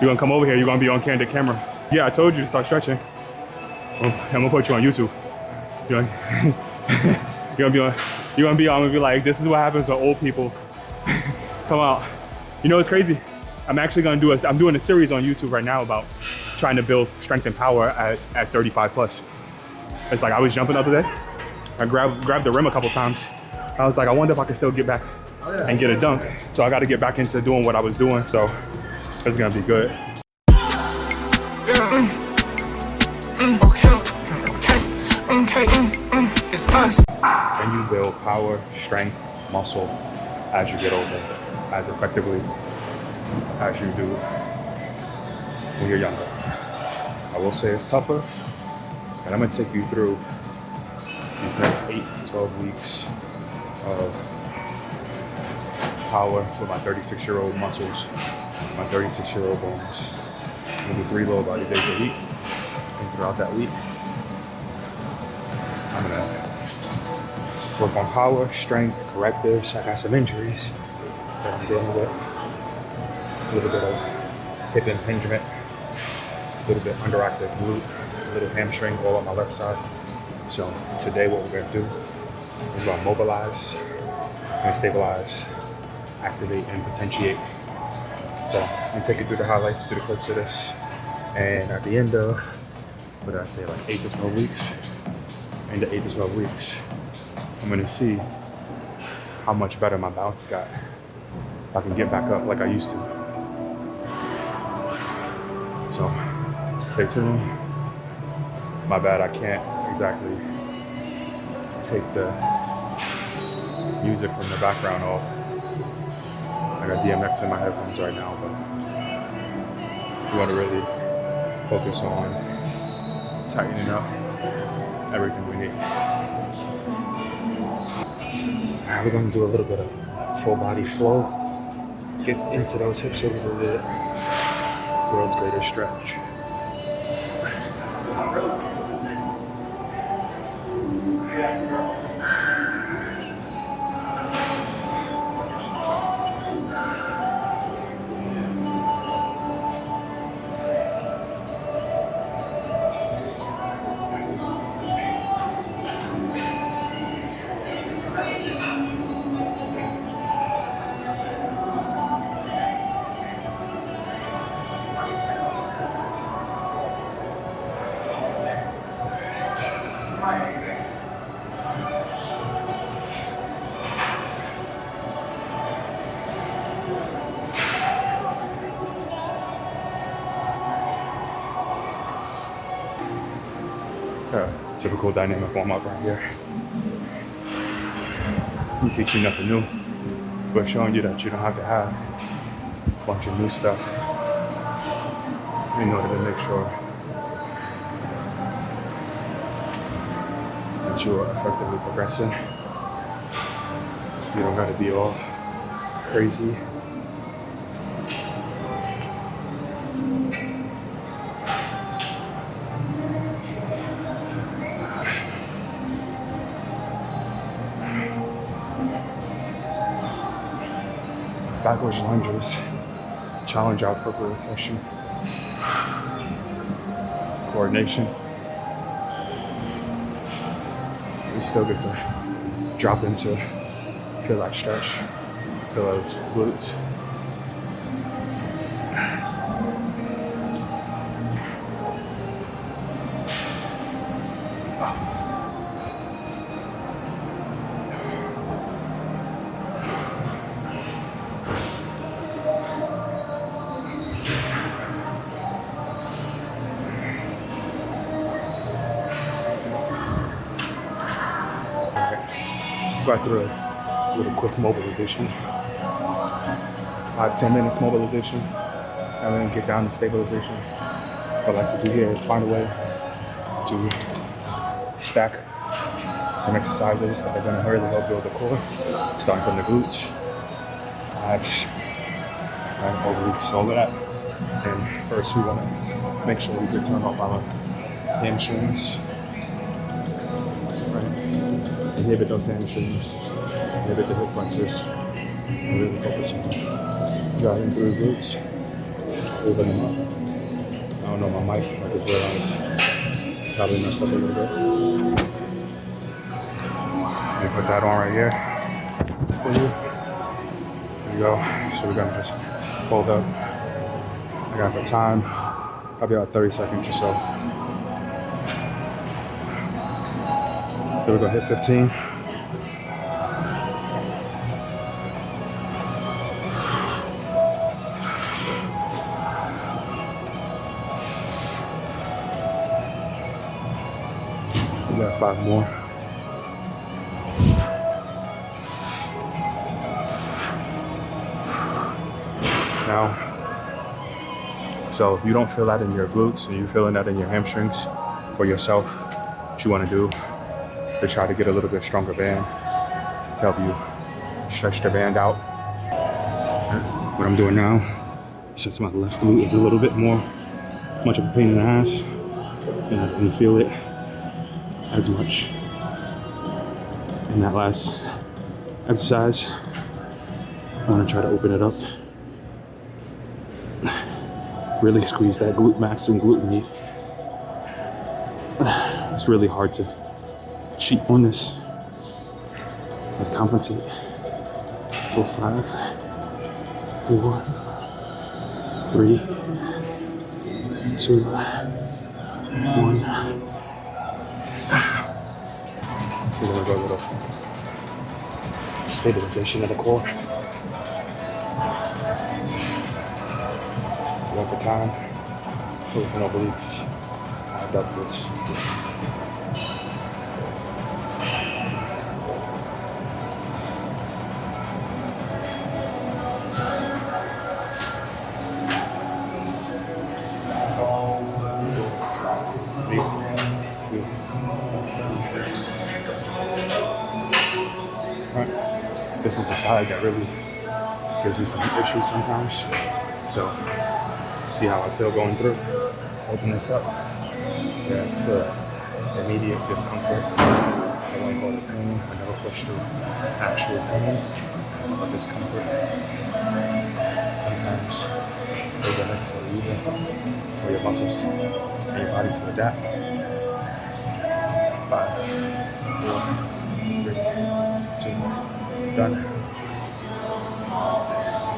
You're gonna come over here, you're gonna be on candid camera. Yeah, I told you to start stretching. I'm gonna put you on YouTube. You're gonna be like, this is what happens when old people come out. You know, it's crazy. I'm actually gonna I'm doing a series on YouTube right now about trying to build strength and power at 35 plus. It's like I was jumping the other day. I grabbed the rim a couple times. I was like, I wonder if I can still get back and get a dunk. So I got to get back into doing what I was doing. So it's gonna be good. Okay, it's us. And you build power, strength, muscle as you get older, as effectively as you do when you're younger. I will say it's tougher, and I'm gonna take you through these next 8 to 12 weeks of power with my 36-year-old muscles, my 36-year-old bones. I'm gonna do 3 lower body days a week, and throughout that week, I'm gonna work on power, strength, correctives. I got some injuries that I'm dealing with. A little bit of hip impingement, a little bit underactive glute, a little hamstring all on my left side. So today what we're gonna do is we're gonna mobilize and stabilize, activate and potentiate. So I'm gonna take you through the highlights, through the clips of this. And at the end of, what did I say, like 8 to 12 weeks? In the 8 to 12 weeks, I'm gonna see how much better my bounce got. If I can get back up like I used to. So, stay tuned. My bad, I can't exactly take the music from the background off. I got DMX in my headphones right now, but we wanna really focus on tightening up everything we need. Now we're gonna do a little bit of full body flow. Get into those hips a little bit. World's greatest stretch. Typical dynamic warm-up right here. I'm teaching you nothing new, but showing you that you don't have to have a bunch of new stuff in order to make sure that you are effectively progressing. You don't gotta be all crazy. Backwards lunges, challenge our proprioception, coordination. We still get to drop into, feel that stretch, feel those glutes. Back through a little quick mobilization. 5-10 minutes mobilization, and then get down to stabilization. What I like to do here is find a way to stack some exercises that are going to really help build the core, starting from the glutes, abs, right, obliques, all of that. And first we want to make sure we can turn off our hamstrings. Inhibit those hamstrings, inhibit the hip flexors, and really focus on driving through glutes. Open them up. I don't know, my mic, I just realized, probably messed up a little bit. Let me put that on right here for you. There you go. So we're gonna just fold up. I got the time, probably about 30 seconds or so. So we're gonna hit 15. We got 5 more. Now, so if you don't feel that in your glutes and you're feeling that in your hamstrings for yourself, what you want to do is try to get a little bit stronger band to help you stretch the band out. What I'm doing now, since my left glute is a little bit more much of a pain in the ass, and I didn't feel it as much in that last exercise, I want to try to open it up. Really squeeze that glute max and glute med. It's really hard to cheat on this and compensate. So 5, 4, 3, 2, 1. We're gonna go a little stabilization of the core. One at a time. Closing obliques, abductors. This is the side that really gives me some issues sometimes. So, see how I feel going through. Open this up. Yeah, I feel immediate discomfort. I won't call it pain. I never push through actual pain or discomfort. Sometimes those are necessary either for your muscles and your body to adapt. 5, 4, 3, 2, done.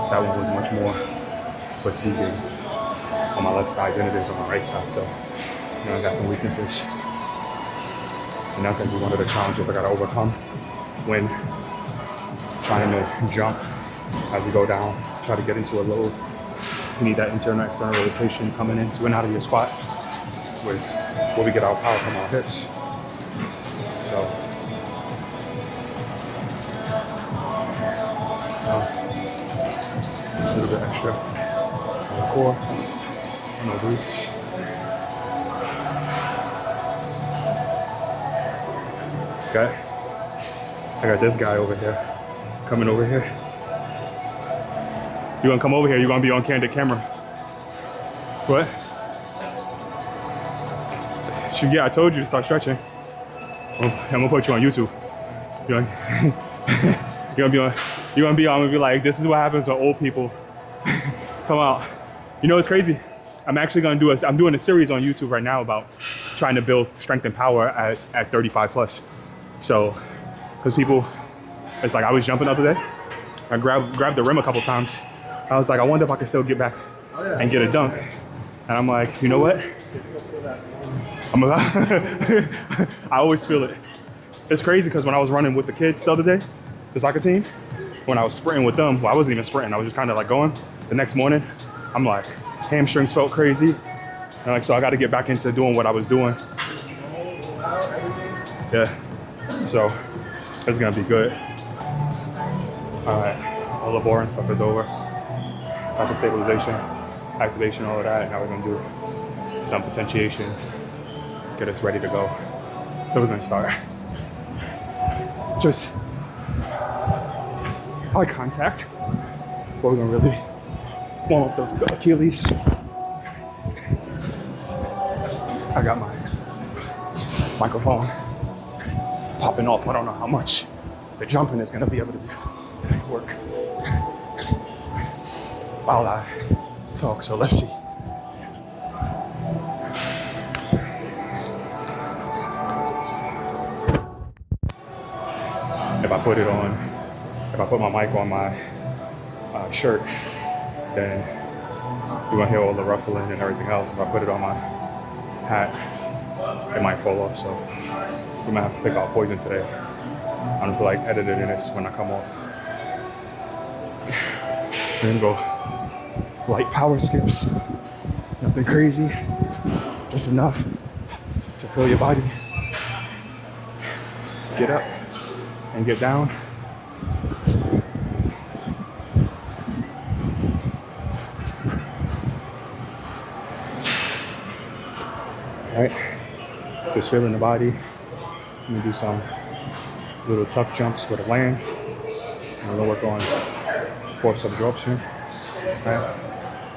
That one was much more fatiguing on my left side than it is on my right side. So, you know, I got some weaknesses. And that's gonna be one of the challenges I gotta overcome when trying to jump as you go down, try to get into a load. You need that internal external rotation coming into and out of your squat, where we get our power from our hips. So, a little bit extra on the core, no glutes. Okay, I got this guy over here, coming over here. You gonna come over here, you're gonna be on candid camera. What? Yeah, I told you to start stretching. I'm gonna put you on YouTube. You're gonna be on and be like, this is what happens when old people come out. You know, it's crazy. I'm actually gonna I'm doing a series on YouTube right now about trying to build strength and power at 35 plus. So, because people, it's like I was jumping the other day. I grabbed the rim a couple times. I was like, I wonder if I can still get back and get a dunk. And I'm like, you know what? I always feel it. It's crazy because when I was running with the kids the other day, the soccer team, when I was sprinting with them, well, I wasn't even sprinting. I was just kind of like going. The next morning, I'm like, hamstrings felt crazy. And like, so I got to get back into doing what I was doing. Yeah. So it's gonna be good. All right, all the boring stuff is over. Got the stabilization, activation, all of that. Now we're gonna do some potentiation, get us ready to go. So we're gonna start. Just eye contact. But we're gonna really warm up those Achilles. I got my microphone popping off. I don't know how much the jumping is gonna be able to do work while I talk, so let's see. If I put it on, if I put my mic on my shirt, then you're gonna hear all the ruffling and everything else. If I put it on my hat, it might fall off, so we might have to pick out poison today. I don't feel like editing this when I come off. We're gonna go light power skips, nothing crazy, just enough to feel your body. Get up and get down. All right, just feeling the body. Let me do some little tuck jumps with a land. I'm gonna work on force absorption. Right?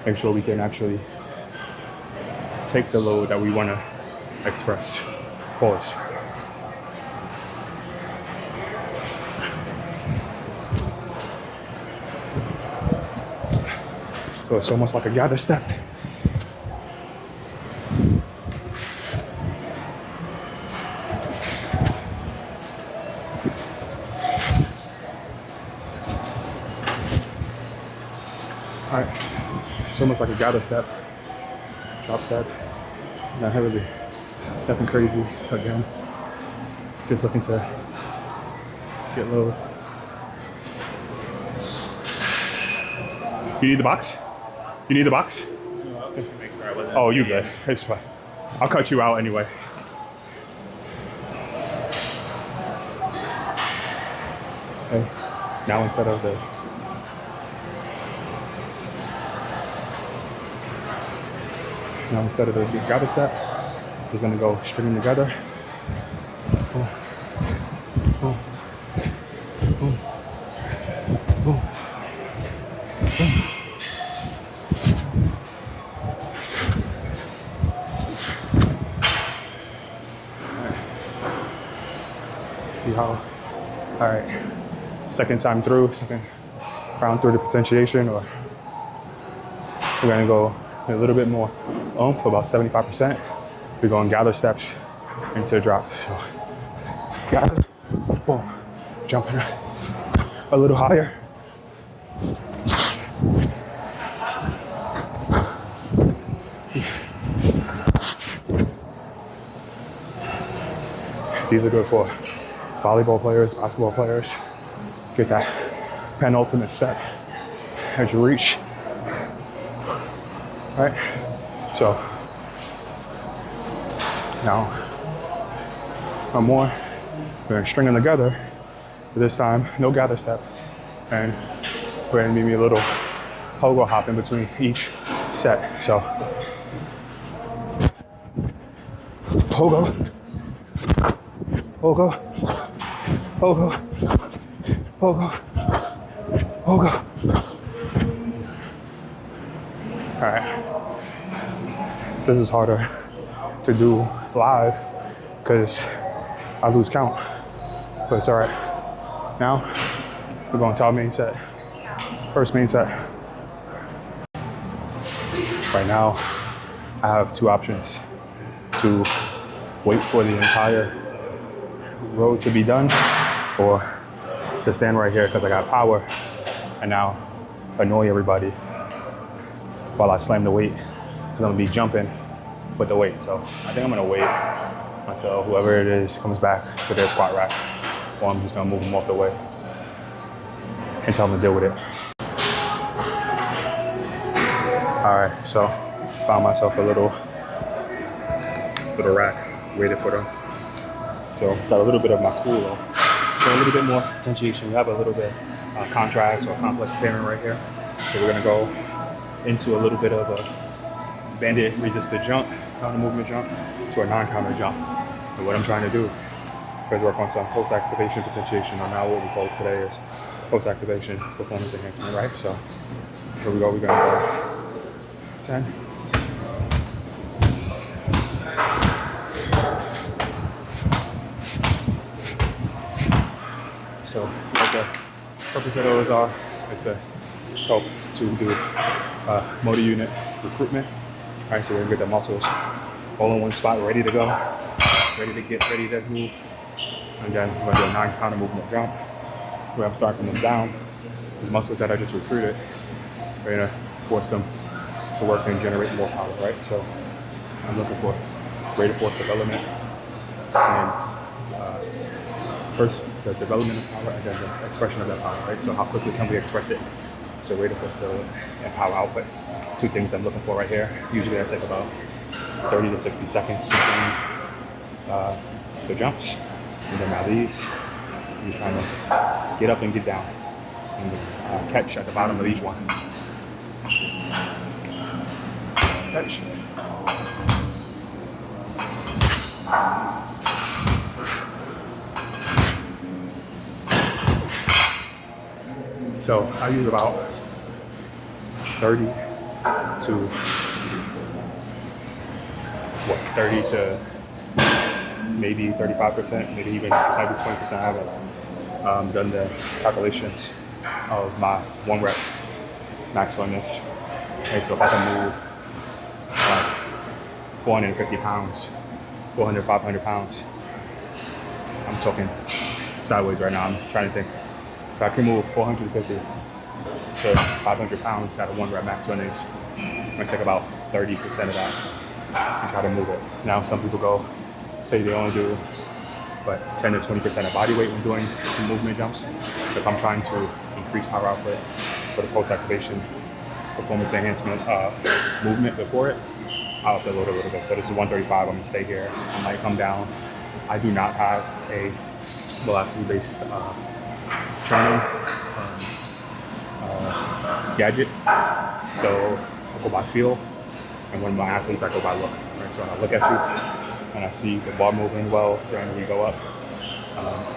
Make sure we can actually take the load that we want to express. Pause. So it's almost like a gather step. All right, it's almost like a gather step, drop step, not heavily, nothing crazy. Again, just looking to get low. You need the box? You need the box? No, just to make sure I wasn't. Oh, you good? It's fine. I'll cut you out anyway. Okay. Now instead of the gather step, just gonna go stringing together. Boom, boom, boom, boom, boom. See how? All right. Second time through, second round through the potentiation, or we're gonna go a little bit more oomph, about 75%. We're going gather steps into a drop. So gather, boom, jumping a little higher. These are good for volleyball players, basketball players. Get that penultimate step as you reach. All right, so now one more. We're gonna string them together. This time, no gather step, and we're gonna meet me a little pogo hop in between each set. So pogo, pogo, pogo, pogo, pogo. All right. This is harder to do live because I lose count, but it's all right. Now we're going to our main set. First main set. Right now, I have two options: to wait for the entire row to be done, or to stand right here because I got power and now annoy everybody while I slam the weight, because I'm gonna be jumping with the weight. So I think I'm gonna wait until whoever it is comes back to their squat rack, or I'm just gonna move them off the way and tell them to deal with it. All right, so found myself a little rack, waited for them. So got a little bit of my cool on. So a little bit more potentiation. We have a little bit contrast or complex pairing right here. So we're gonna go into a little bit of a banded resisted jump, counter movement jump, to a non-counter jump. And what I'm trying to do is work on some post-activation potentiation, or now what we call today is post-activation performance enhancement, right? So here we go, we're gonna go 10. So what the purpose of those are is to help to do motor unit recruitment. All right, so we're gonna get the muscles all in one spot, ready to go, ready to move. And then we're gonna do a 9 counter movement jump, where I'm starting them down. The muscles that I just recruited, we're gonna force them to work and generate more power, right? So I'm looking for greater force development, and first the development of power, and then the expression of that power, right? So how quickly can we express it? So greater force development and power output. 2 things I'm looking for right here. Usually I take about 30 to 60 seconds between the jumps. And then now these, you kind of get up and get down, and catch at the bottom of each one. Catch. So I use about 30 to maybe 35%, maybe even 20%. I haven't done the calculations of my 1 rep max on this. Okay, so if I can move 450 pounds, 400, 500 pounds, I'm talking sideways right now. I'm trying to think. If I can move 450 to 500 pounds at a 1 rep max on this, I'm gonna take about 30% of that and try to move it. Now, some people say they only do 10 to 20% of body weight when doing movement jumps. If I'm trying to increase power output for the post-activation performance enhancement movement before it, I'll have to load a little bit. So this is 135, I'm gonna stay here. I might come down. I do not have a velocity-based training gadget. So I go by feel, and when my athletes, I go by look. Right? So when I look at you and I see the bar moving well, then we go up.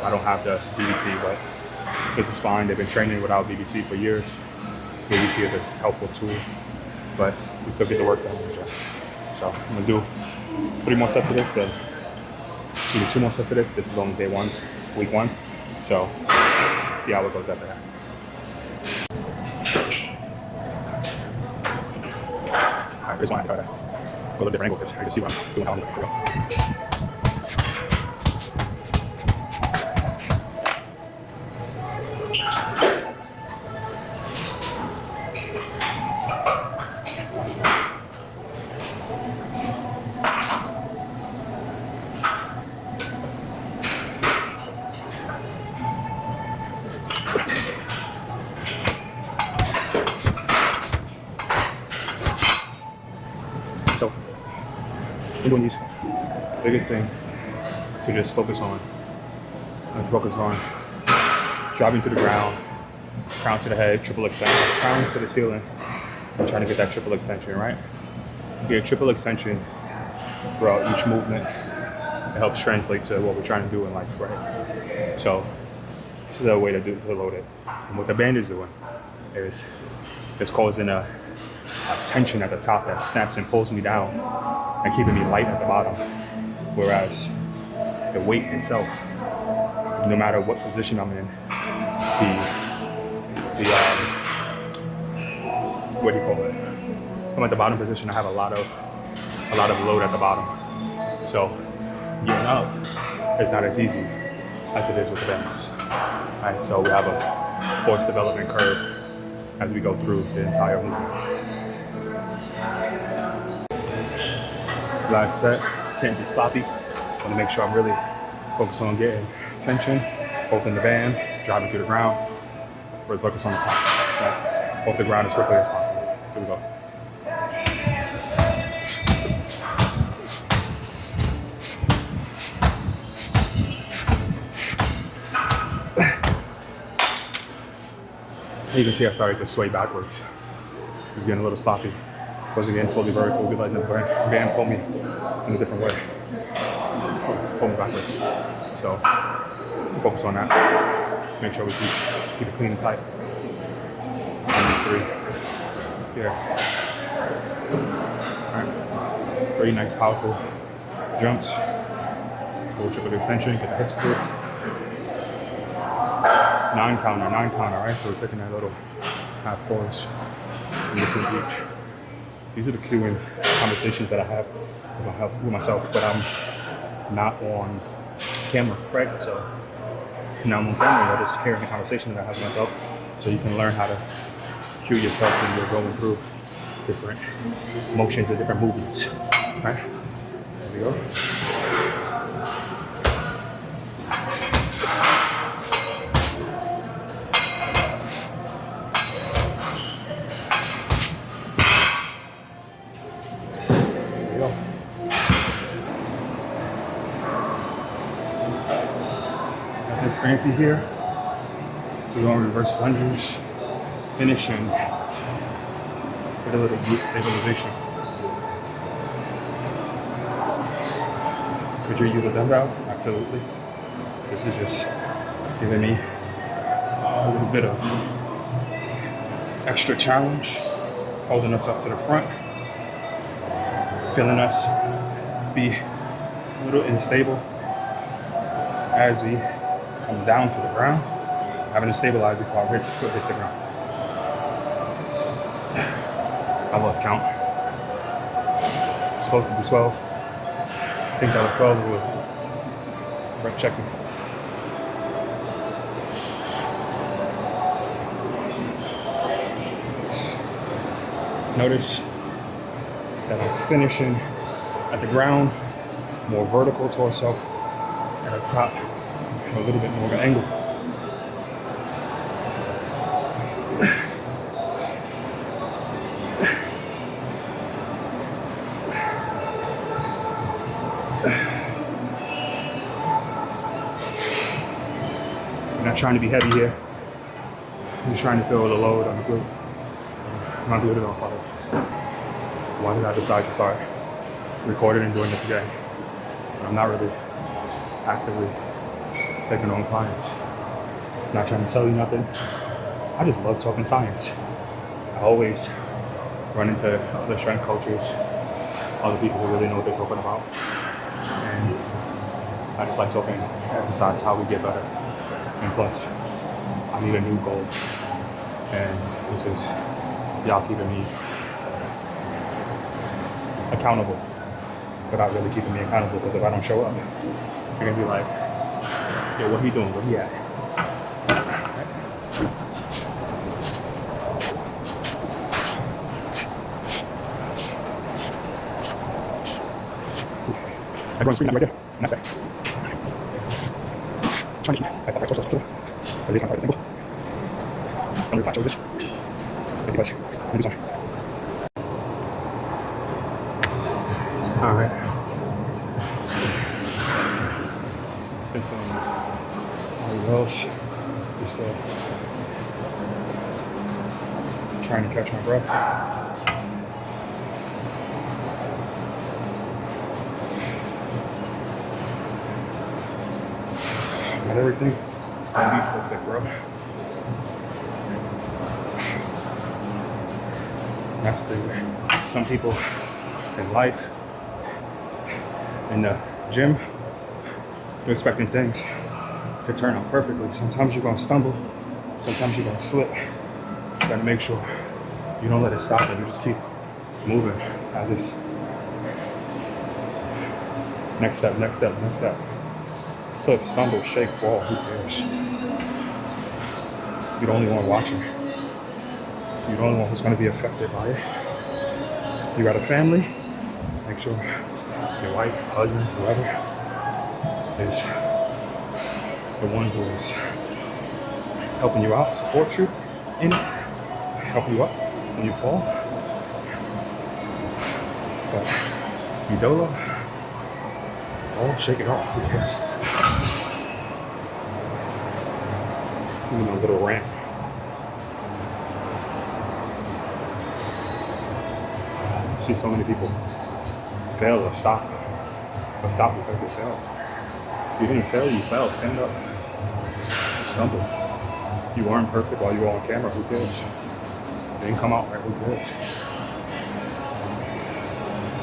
I don't have the BBT, but this is fine. They've been training without BBT for years. BBT is a helpful tool, but we still get the work done. So I'm gonna do 3 more sets of this, then do 2 more sets of this. This is only day 1, week 1. So see how it goes after that. All right, here's one. I gotta go a little different angle because I can see what I'm doing. How I'm going to go. So, in doing these, the biggest thing to just focus on, driving to the ground, crown to the head, triple extension, crown to the ceiling, and trying to get that triple extension, right? Get a triple extension throughout each movement. It helps translate to what we're trying to do in life, right? So, this is a way to load it. And what the band is doing is it's causing a tension at the top that snaps and pulls me down and keeping me light at the bottom. Whereas the weight itself, no matter what position I'm in, what do you call it? I'm at the bottom position. I have a lot of load at the bottom. So getting up is not as easy as it is with the bands. All right, so we have a force development curve as we go through the entire movement. Last set, can't get sloppy. Want to make sure I'm really focused on getting tension, both in the band, driving through the ground. We're focused on the top. Right? Off the ground as quickly as possible. Here we go. You can see I started to sway backwards. It was getting a little sloppy. Wasn't getting fully vertical. We'd be letting the band pull me in a different way. Pull me backwards. So focus on that. Make sure we keep it clean and tight. On these 3. Here. Alright. Very nice, powerful jumps. Full triple extension, get the hips through. 9 counter, right? So we're taking that little half pause. in between each. These are the Q&A conversations that I have with myself, but I'm not on camera, right? So now I'm on camera, you're just hearing the conversation that I have with myself, so you can learn how to cue yourself when you're going through different motions or different movements, right? There we go. Nothing fancy here. We're going reverse lunges, finishing with a little glute stabilization. Could you use a dumbbell? Absolutely. This is just giving me a little bit of extra challenge, holding us up to the front, feeling us be a little unstable as we come down to the ground, having to stabilize before our foot hits the ground. I lost count. It's supposed to be 12. I think that was 12. It was rep checking. Notice that I'm finishing at the ground, more vertical torso, at the top, a little bit more of an angle. I'm not trying to be heavy here. I'm just trying to feel the load on the glute. I'm not doing it on fire. Why did I decide to start recording and doing this again? I'm not really actively taking on clients. I'm not trying to sell you nothing. I just love talking science. I always run into other strength coaches, other people who really know what they're talking about. And I just like talking exercise, how we get better. And plus, I need a new goal. And this is y'all keeping me accountable, without really keeping me accountable, because if I don't show up, you're gonna be like, yo, what he doing? Where he at? I go on the screen right there, and that's it. Trying to keep that right torso to the release my right angle. Don't lose my toes this. Safety clutch. Maybe some. All right. Spend some else. Just trying to catch my breath. Not everything can be perfect, bro. That's the way. Some people in life, in the gym, you're expecting things to turn out perfectly. Sometimes you're gonna stumble, sometimes you're gonna slip. You gotta make sure you don't let it stop and you just keep moving as this. Next step, next step, next step. Slip, stumble, shake, fall, who cares? You're the only one watching. You're the only one who's gonna be affected by it. You got a family, make sure your wife, husband, whoever is the one who is helping you out, support you in it, help you up when you fall. But you dolo, fall, shake it off, who cares? You know, a little rant. I see so many people fail or stop. Or stop because they fail. You didn't fail, you fell. Stand up. Stumble. You weren't perfect while you were on camera. Who cares? It didn't come out right. Who cares?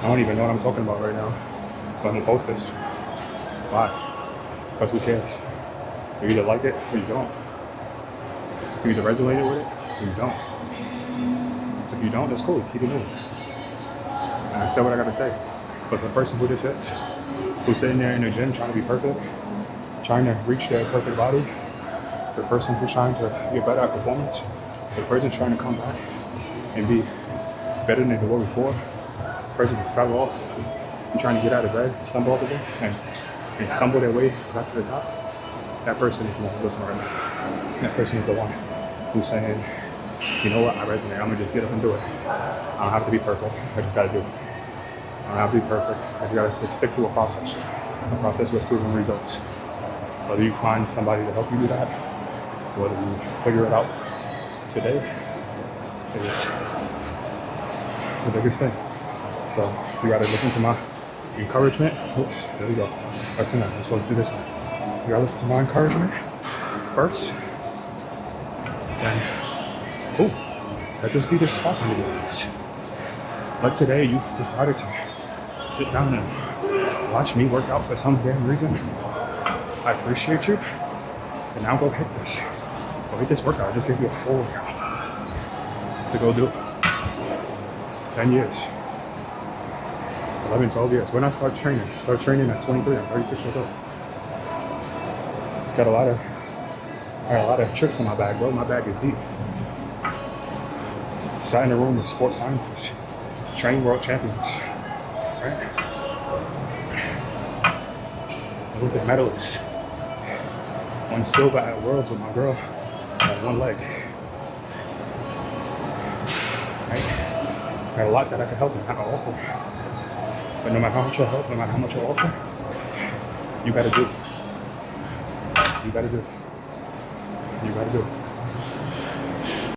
I don't even know what I'm talking about right now. But I'm gonna post this. Why? Because who cares? You either like it or you don't. You either resonate with it or you don't. If you don't, that's cool. Keep it moving. And I said what I gotta say. But the person who this is, who's sitting there in the gym trying to be perfect, trying to reach their perfect body, the person who's trying to get better at performance, the person trying to come back and be better than they were before, the person who fell off and trying to get out of bed, stumble off again, and stumble their way back to the top, that person is the one listening right now. That person is the one who's saying, you know what, I resonate, I'm gonna just get up and do it. I don't have to be perfect, I just gotta do it. I don't have to be perfect, I just gotta stick to a process with proven results. Whether you find somebody to help you do that, whether you figure it out today, is the biggest thing. So you gotta listen to my encouragement. Oops, there we go. Listen up, I'm supposed to do this now. You gotta listen to my encouragement first. Then, let this be the spot for you. But today you decided to sit down and watch me work out for some damn reason. I appreciate you. And now go hit this. Go hit this workout. I just gave you a full workout to go do. 10 years. 11, 12 years. When I started training at 23, I'm 36 years old. I got a lot of tricks in my bag, bro. My bag is deep. Sat in a room with sports scientists, trained world champions, right? Olympic medalists. Won silver at Worlds with my girl on one leg. Right? Got a lot that I can help and I can offer. But no matter how much I help, no matter how much I offer, you gotta do. You gotta do. You gotta do.